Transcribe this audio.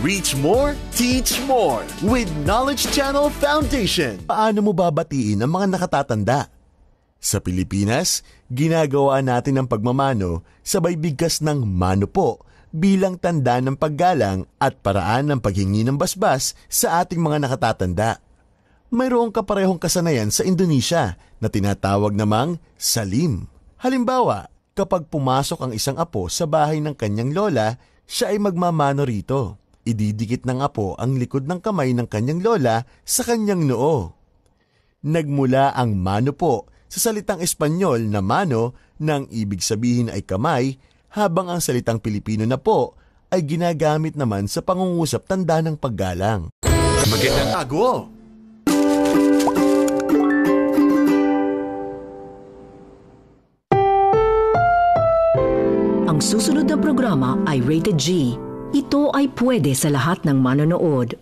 Reach more, teach more with Knowledge Channel Foundation. Paano mo babatiin ang mga nakatatanda? Sa Pilipinas, ginagawa natin ang pagmamano sabay bigkas ng mano po bilang tanda ng paggalang at paraan ng paghingi ng basbas sa ating mga nakatatanda. Mayroong kaparehong kasanayan sa Indonesia na tinatawag namang salim. Halimbawa, kapag pumasok ang isang apo sa bahay ng kanyang lola, siya ay magmamano rito. Ididikit ng apo ang likod ng kamay ng kanyang lola sa kanyang noo. Nagmula ang mano po sa salitang Espanyol na mano nang ibig sabihin ay kamay, habang ang salitang Pilipino na po ay ginagamit naman sa pangungusap tanda ng paggalang. Magandang ago! Ang susunod na programa ay Rated G. Ito ay pwede sa lahat ng manonood.